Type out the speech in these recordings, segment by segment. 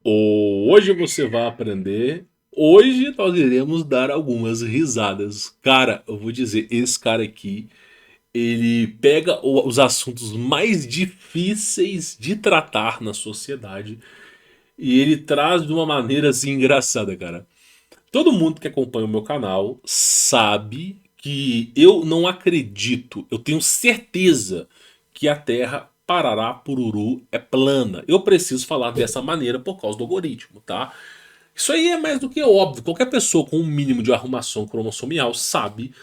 Hoje você vai aprender. Hoje nós iremos dar algumas risadas. Cara, eu vou dizer, esse cara aqui, ele pega os assuntos mais difíceis de tratar na sociedade e ele traz de uma maneira assim engraçada, cara. Todo mundo que acompanha o meu canal sabe que eu não acredito, eu tenho certeza que a Terra Parará Pururu é plana. Eu preciso falar dessa maneira por causa do algoritmo, tá? Isso aí é mais do que óbvio. Qualquer pessoa com um mínimo de arrumação cromossomial sabe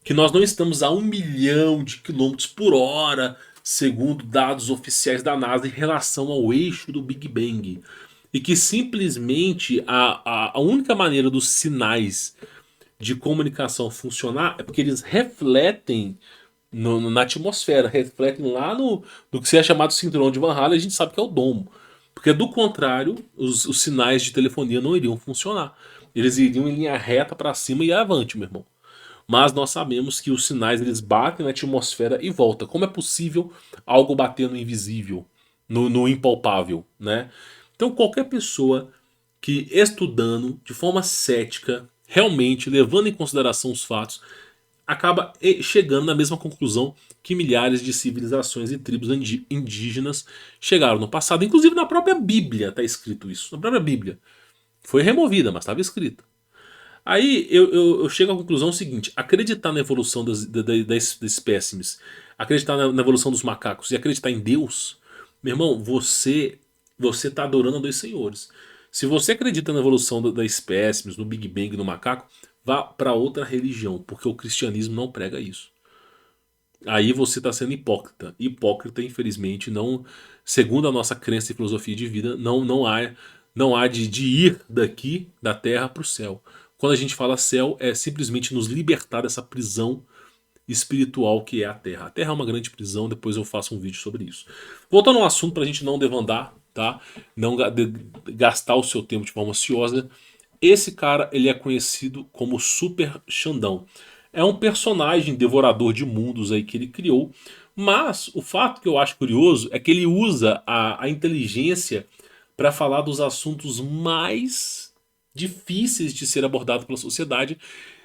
que nós não estamos a 1 milhão de quilômetros por hora, segundo dados oficiais da NASA, em relação ao eixo do Big Bang. E que simplesmente a única maneira dos sinais de comunicação funcionar é porque eles refletem na atmosfera, refletem lá no que é chamado cinturão de Van Halen, a gente sabe que é o domo. Porque do contrário, os sinais de telefonia não iriam funcionar. Eles iriam em linha reta para cima e avante, meu irmão. Mas nós sabemos que os sinais eles batem na atmosfera e voltam. Como é possível algo bater no invisível, no impalpável, né? Então qualquer pessoa que estudando de forma cética, realmente levando em consideração os fatos, acaba chegando na mesma conclusão que milhares de civilizações e tribos indígenas chegaram no passado. Inclusive na própria Bíblia está escrito isso. Na própria Bíblia. Foi removida, mas estava escrita. Aí eu chego à conclusão seguinte: acreditar na evolução das espécimes, acreditar na evolução dos macacos e acreditar em Deus, meu irmão, você está adorando a dois senhores. Se você acredita na evolução da espécimes, no Big Bang, no macaco, vá para outra religião, porque o cristianismo não prega isso. Aí você está sendo hipócrita. Hipócrita, infelizmente, não, segundo a nossa crença e filosofia de vida, não há de ir daqui da terra para o céu. Quando a gente fala céu, é simplesmente nos libertar dessa prisão espiritual que é a Terra. A Terra é uma grande prisão, depois eu faço um vídeo sobre isso. Voltando ao assunto para a gente não devandar, tá? Não gastar o seu tempo de forma ociosa. Esse cara ele é conhecido como Super Xandão. É um personagem devorador de mundos aí que ele criou. Mas o fato que eu acho curioso é que ele usa a inteligência para falar dos assuntos mais difíceis de ser abordado pela sociedade,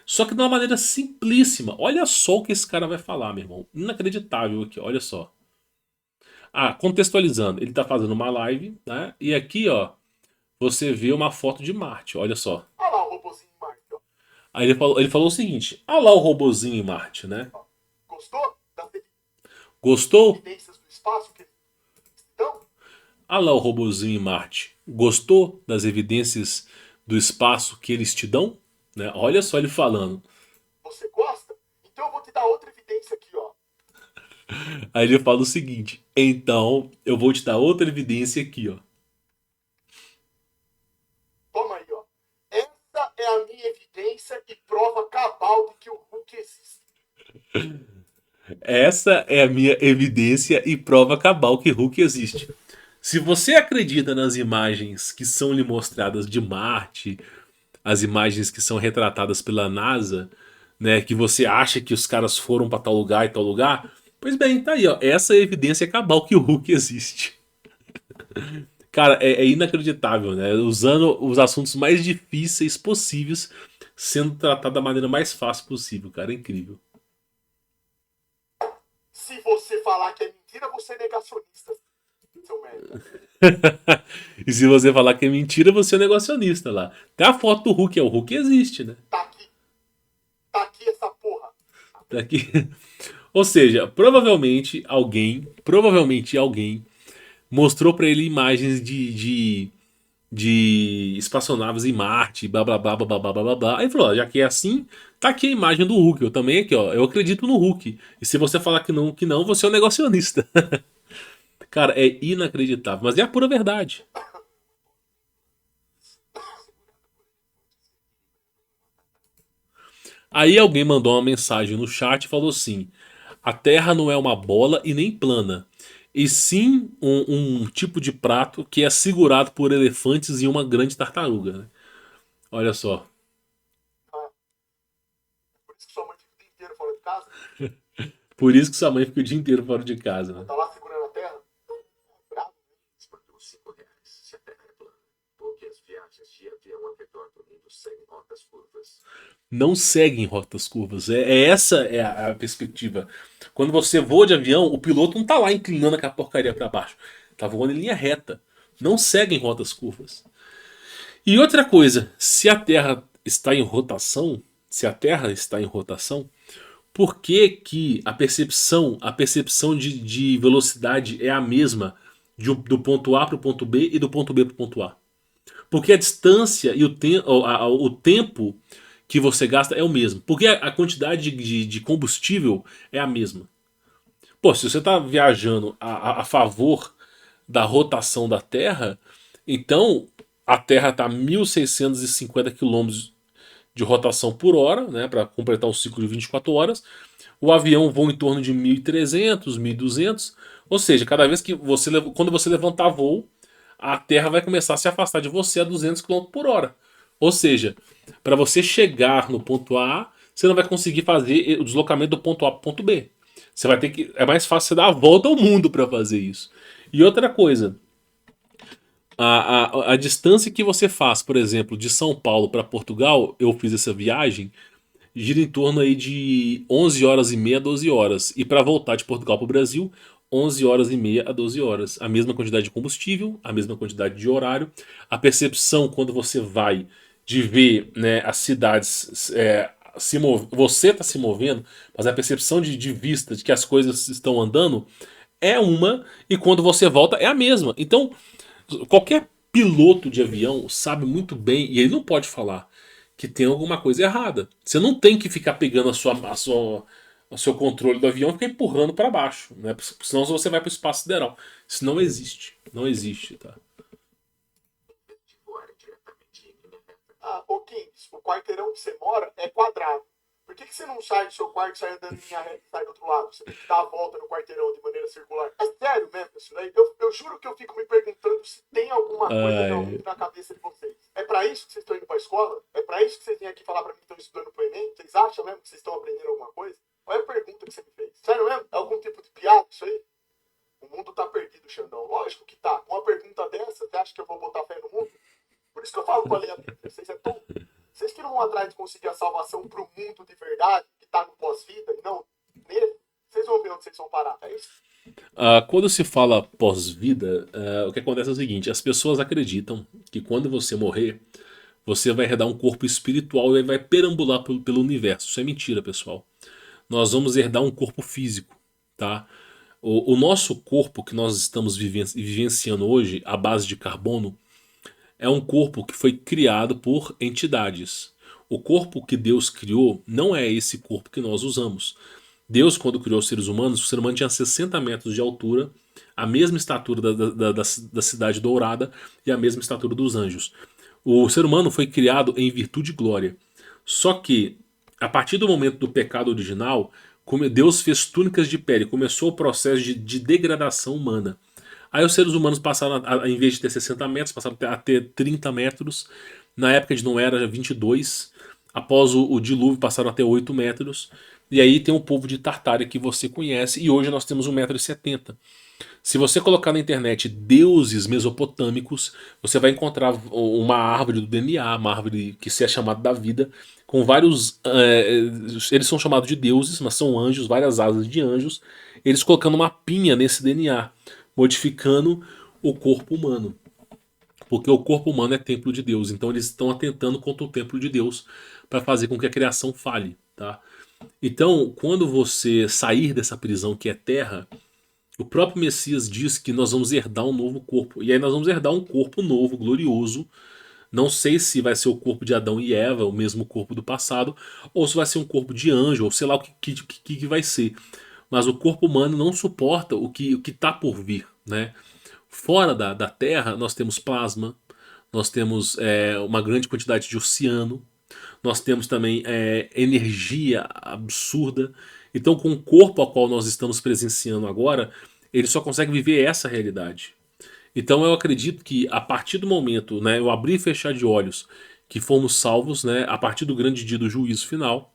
só que de uma maneira simplíssima. Olha só o que esse cara vai falar, meu irmão. Inacreditável aqui, olha só. Ah, contextualizando, ele tá fazendo uma live, né? E aqui, ó, você vê uma foto de Marte, olha só. Olha lá o robozinho Marte, ó. Aí ele falou o seguinte: ah lá o robozinho em Marte, né? Gostou das Gostou? evidências do espaço que eles dão? Ah lá o robozinho em Marte. Gostou das evidências do espaço que eles te dão? Né? Olha só ele falando. Você gosta? Então eu vou te dar outra evidência aqui, ó. Aí ele fala o seguinte: então eu vou te dar outra evidência aqui, ó. Toma aí, ó. Essa é a minha evidência e prova cabal de que o Hulk existe. Essa é a minha evidência e prova cabal que Hulk existe. Se você acredita nas imagens que são lhe mostradas de Marte, as imagens que são retratadas pela NASA, né, que você acha que os caras foram para tal lugar e tal lugar, pois bem, tá aí, ó. Essa é a evidência cabal que o Hulk existe. Cara, é inacreditável, né? Usando os assuntos mais difíceis possíveis, sendo tratado da maneira mais fácil possível, cara. É incrível. Se você falar que é mentira, você é negacionista, seu merda. E se você falar que é mentira, você é negacionista lá. Tem a foto do Hulk, o Hulk existe, né? Tá aqui. Tá aqui essa porra. Tá aqui. Ou seja, provavelmente alguém mostrou pra ele imagens de espaçonaves em Marte, blá blá blá blá blá blá blá blá. Aí falou, ó, já que é assim, tá aqui a imagem do Hulk. Eu também aqui, ó. Eu acredito no Hulk. E se você falar que não, você é um negacionista. Cara, é inacreditável. Mas é a pura verdade. Aí alguém mandou uma mensagem no chat e falou assim: a Terra não é uma bola e nem plana, e sim um tipo de prato que é segurado por elefantes e uma grande tartaruga, né? Olha só. Ah, por isso que sua mãe fica o dia inteiro fora de casa. Por isso que sua mãe fica o dia inteiro fora de casa, Ela né? tá lá segurando a terra. Bravo. Por uns R$ 5, se a terra é plana. não seguem rotas curvas. Essa é a perspectiva. Quando você voa de avião, o piloto não tá lá inclinando aquela porcaria para baixo. Tá voando em linha reta. Não seguem rotas curvas. E outra coisa, se a Terra está em rotação, se a Terra está em rotação, por que, que a percepção de velocidade é a mesma do ponto A para o ponto B e do ponto B para o ponto A? Porque a distância e o tempo que você gasta é o mesmo. Porque a quantidade de combustível é a mesma. Pô, se você está viajando a favor da rotação da Terra, então a Terra está a 1.650 quilômetros de rotação por hora, né, para completar um ciclo de 24 horas. O avião voa em torno de 1.300, 1.200. Ou seja, cada vez que quando você levantar voo, a Terra vai começar a se afastar de você a 200 quilômetros por hora. Ou seja, para você chegar no ponto A, você não vai conseguir fazer o deslocamento do ponto A para o ponto B. Você vai ter que. É mais fácil você dar a volta ao mundo para fazer isso. E outra coisa, a distância que você faz, por exemplo, de São Paulo para Portugal, eu fiz essa viagem, gira em torno aí de 11 horas e meia, 12 horas. E para voltar de Portugal para o Brasil, 11 horas e meia a 12 horas. A mesma quantidade de combustível, a mesma quantidade de horário. A percepção quando você vai de ver, né, as cidades você está se movendo, mas a percepção de vista de que as coisas estão andando é uma, e quando você volta é a mesma. Então, qualquer piloto de avião sabe muito bem, e ele não pode falar que tem alguma coisa errada. Você não tem que ficar pegando o seu controle do avião e ficar empurrando para baixo, né? Senão você vai para o espaço sideral. Isso não existe. Não existe, tá? Ah, ô Kings, o quarteirão que você mora é quadrado. Por que você não sai do seu quarto e sai andando em linha reta e sai do outro lado? Você tem que dar a volta no quarteirão de maneira circular. É sério mesmo isso daí? Eu juro que eu fico me perguntando se tem alguma coisa Ai, realmente na cabeça de vocês. É pra isso que vocês estão indo pra escola? É pra isso que vocês vêm aqui falar pra mim que estão estudando pro Enem? Vocês acham mesmo que vocês estão aprendendo alguma coisa? Qual é a pergunta que você me fez? Sério mesmo? É algum tipo de piada isso aí? O mundo tá perdido, Xandão. Lógico que tá. Com uma pergunta dessa, você acha que eu vou botar fé no mundo? Por isso que eu falo com a Leia Bíblia. Vocês é tão. Vocês que não vão atrás de conseguir a salvação pro mundo de verdade, que tá no pós-vida, e não nele, vocês vão ver onde vocês vão parar. É isso? quando se fala pós-vida, o que acontece é o seguinte: as pessoas acreditam que quando você morrer, você vai herdar um corpo espiritual e vai perambular pelo universo. Isso é mentira, pessoal. Nós vamos herdar um corpo físico, tá? O nosso corpo que nós estamos vivenciando hoje, à base de carbono, é um corpo que foi criado por entidades. O corpo que Deus criou não é esse corpo que nós usamos. Deus, quando criou os seres humanos, o ser humano tinha 60 metros de altura, a mesma estatura da cidade dourada e a mesma estatura dos anjos. O ser humano foi criado em virtude e glória. Só que, a partir do momento do pecado original, como Deus fez túnicas de pele, começou o processo de degradação humana. Aí os seres humanos passaram, em vez de ter 60 metros, passaram a ter 30 metros. Na época de Noé era 22. Após o dilúvio passaram a ter 8 metros. E aí tem o povo de Tartária que você conhece. E hoje nós temos 1,70 m. Se você colocar na internet deuses mesopotâmicos, você vai encontrar uma árvore do DNA, uma árvore que se é chamada da vida, com vários. Eles são chamados de deuses, mas são anjos, várias asas de anjos. Eles colocando uma pinha nesse DNA, modificando o corpo humano. Porque o corpo humano é templo de Deus. Então eles estão atentando contra o templo de Deus para fazer com que a criação falhe. Tá? Então, quando você sair dessa prisão que é terra, o próprio Messias diz que nós vamos herdar um novo corpo. E aí nós vamos herdar um corpo novo, glorioso. Não sei se vai ser o corpo de Adão e Eva, o mesmo corpo do passado, ou se vai ser um corpo de anjo, ou sei lá o que vai ser. Mas o corpo humano não suporta o que está por vir. Né? Fora da Terra, nós temos plasma, nós temos uma grande quantidade de oceano, nós temos também energia absurda. Então, com o corpo ao qual nós estamos presenciando agora, ele só consegue viver essa realidade. Então, eu acredito que a partir do momento, né, eu abrir e fechar de olhos, que fomos salvos, né, a partir do grande dia do juízo final,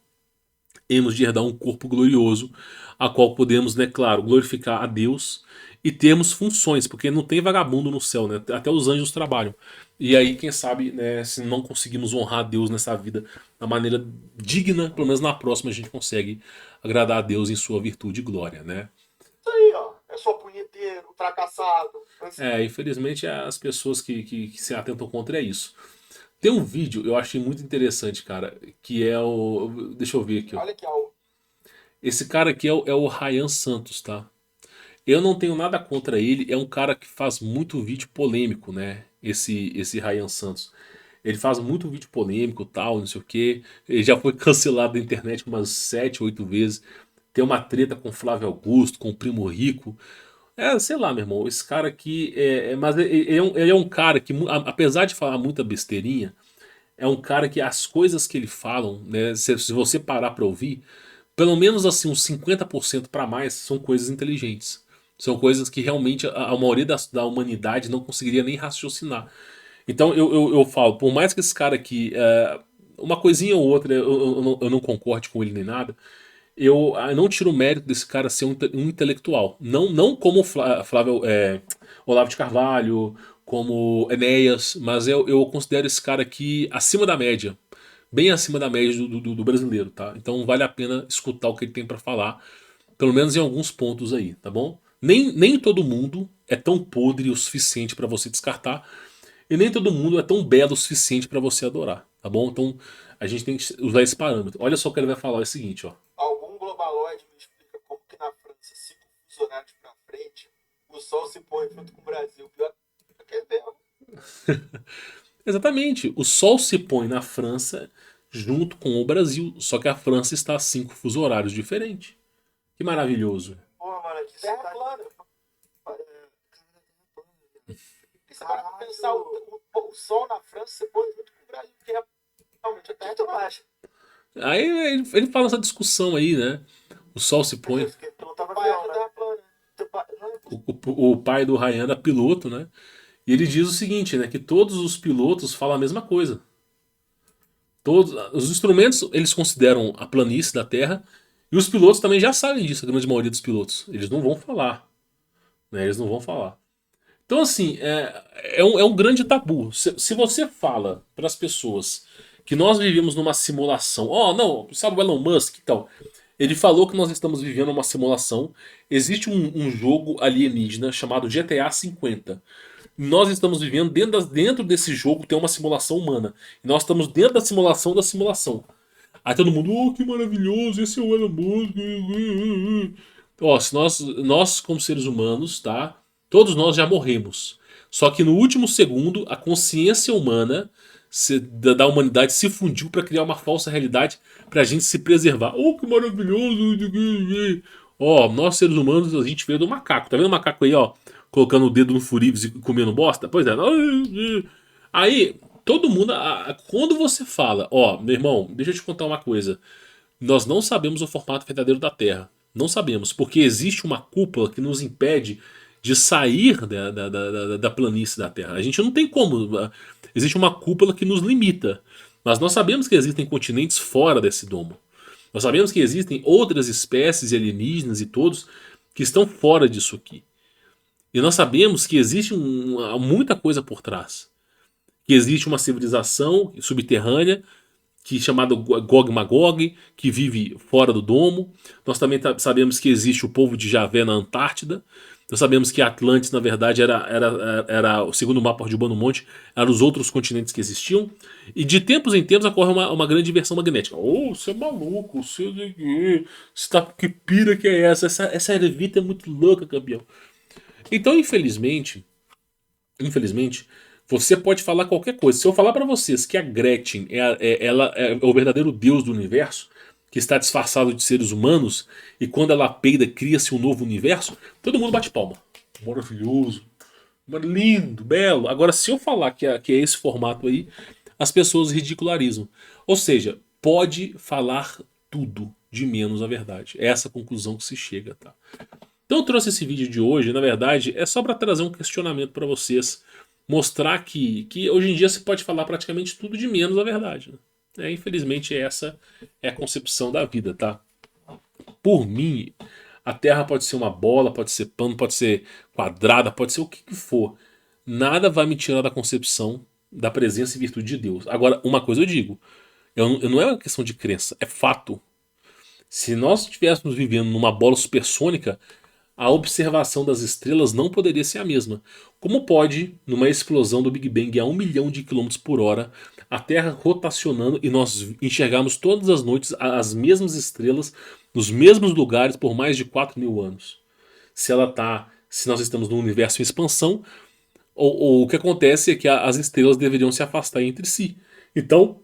hemos de herdar um corpo glorioso, a qual podemos, né, claro, glorificar a Deus e termos funções, porque não tem vagabundo no céu, né? Até os anjos trabalham. E aí, quem sabe, né, se não conseguimos honrar Deus nessa vida da maneira digna, pelo menos na próxima a gente consegue agradar a Deus em sua virtude e glória, né? Isso aí, ó. É só punheteiro, fracassado. Infelizmente as pessoas que se atentam contra é isso. Tem um vídeo, eu achei muito interessante, cara, que é o. Deixa eu ver aqui, ó. Olha aqui, ó. Esse cara aqui é o Ryan Santos, tá? Eu não tenho nada contra ele, é um cara que faz muito vídeo polêmico, né? Esse Ryan Santos. Ele faz muito vídeo polêmico, tal, não sei o quê. Ele já foi cancelado da internet umas 7, 8 vezes. Tem uma treta com o Flávio Augusto, com o Primo Rico. Sei lá, meu irmão, esse cara aqui mas ele é um cara que, apesar de falar muita besteirinha, é um cara que as coisas que ele falam, né, se você parar pra ouvir, pelo menos assim uns 50% pra mais são coisas inteligentes. São coisas que realmente a maioria da humanidade não conseguiria nem raciocinar. Então eu falo, por mais que esse cara aqui, uma coisinha ou outra, eu não concorde com ele nem nada, eu não tiro o mérito desse cara ser um intelectual. Não como Flávio, Olavo de Carvalho, como Enéas, mas eu considero esse cara aqui acima da média. Bem acima da média do brasileiro, tá? Então vale a pena escutar o que ele tem pra falar, pelo menos em alguns pontos aí, tá bom? Nem todo mundo é tão podre o suficiente pra você descartar, e nem todo mundo é tão belo o suficiente pra você adorar, tá bom? Então a gente tem que usar esse parâmetro. Olha só o que ele vai falar, é o seguinte, ó. Algum globaloide me explica como que na França, 5 fuso horários pra frente, o sol se põe junto com o Brasil. Pior que é mesmo. Exatamente, o Sol se põe na França junto com o Brasil, só que a França está a 5 fuso horários diferentes. Que maravilhoso. Pô, mano, aqui terra plana. E você para pensar, o sol na França se põe junto com o Brasil, que é realmente a terra é baixa. Aí ele fala essa discussão aí, né? O Sol se põe. Então tava avião, né? Terra plana. O pai do Ryan era piloto, né? E ele diz o seguinte, né? Que todos os pilotos falam a mesma coisa. Todos os instrumentos eles consideram a planície da Terra e os pilotos também já sabem disso, a grande maioria dos pilotos. Eles não vão falar, né? Eles não vão falar. Então, assim, é um grande tabu. Se você fala para as pessoas que nós vivemos numa simulação, não, sabe o Elon Musk e tal? Ele falou que nós estamos vivendo uma simulação. Existe um jogo alienígena chamado GTA 50. Nós estamos vivendo dentro desse jogo tem uma simulação humana. E nós estamos dentro da simulação da simulação. Aí todo mundo, que maravilhoso, esse é o Elon Musk. Se nós como seres humanos, tá? Todos nós já morremos. Só que no último segundo, a consciência humana da humanidade se fundiu para criar uma falsa realidade pra gente se preservar. Que maravilhoso. Nós seres humanos, a gente veio do macaco. Tá vendo o macaco aí, ó? Colocando o dedo no furívio e comendo bosta? Pois é. Aí, todo mundo. Quando você fala, meu irmão, deixa eu te contar uma coisa. Nós não sabemos o formato verdadeiro da Terra. Não sabemos, porque existe uma cúpula que nos impede de sair da planície da Terra. A gente não tem como. Existe uma cúpula que nos limita. Mas nós sabemos que existem continentes fora desse domo. Nós sabemos que existem outras espécies alienígenas e todos que estão fora disso aqui. E nós sabemos que existe muita coisa por trás. Que existe uma civilização subterrânea chamada Gog Magog, que vive fora do domo. Nós também sabemos que existe o povo de Javé na Antártida. Nós sabemos que Atlantis, na verdade, era o segundo mapa de Urbano Monte, eram os outros continentes que existiam. E de tempos em tempos ocorre uma grande inversão magnética. Você é maluco, você tá, que pira que é essa? Essa ervita é muito louca, campeão. Então, infelizmente, você pode falar qualquer coisa. Se eu falar pra vocês que a Gretchen ela é o verdadeiro deus do universo, que está disfarçado de seres humanos, e quando ela peida cria-se um novo universo, todo mundo bate palma. Maravilhoso, lindo, belo. Agora, se eu falar que é esse formato aí, as pessoas ridicularizam. Ou seja, pode falar tudo, de menos a verdade. É essa a conclusão que se chega, tá? Então eu trouxe esse vídeo de hoje, na verdade, é só para trazer um questionamento para vocês. Mostrar que hoje em dia se pode falar praticamente tudo de menos a verdade. Né? Infelizmente essa é a concepção da vida, tá? Por mim, A Terra pode ser uma bola, pode ser plano, pode ser quadrada, pode ser o que for. Nada vai me tirar da concepção da presença e virtude de Deus. Agora, uma coisa eu digo, não é uma questão de crença, é fato. Se nós estivéssemos vivendo numa bola supersônica, a observação das estrelas não poderia ser a mesma. Como pode, numa explosão do Big Bang a 1 milhão de quilômetros por hora, a Terra rotacionando e nós enxergarmos todas as noites as mesmas estrelas nos mesmos lugares por mais de 4.000 anos? Se nós estamos num universo em expansão, ou o que acontece é que as estrelas deveriam se afastar entre si. Então,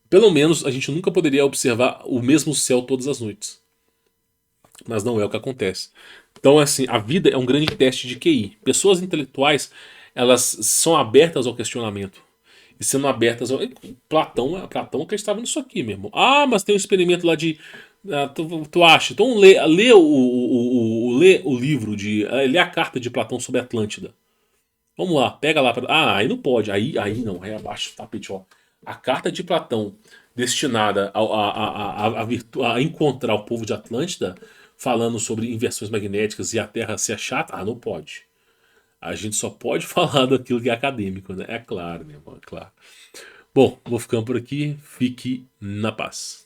pelo menos a gente nunca poderia observar o mesmo céu todas as noites. Mas não é o que acontece. Então, assim, a vida é um grande teste de QI. Pessoas intelectuais, elas são abertas ao questionamento. E sendo abertas ao... Platão acreditava nisso aqui, meu irmão. Ah, mas tem um experimento lá de... tu acha? Então lê o livro de... Lê a carta de Platão sobre a Atlântida. Vamos lá, pega lá. Aí não pode. Aí não. Aí abaixo do tapete, ó. A carta de Platão destinada a encontrar o povo de Atlântida falando sobre inversões magnéticas e a Terra ser chata. Ah, não pode. A gente só pode falar daquilo que é acadêmico, né? É claro, meu irmão, é claro. Bom, vou ficando por aqui. Fique na paz.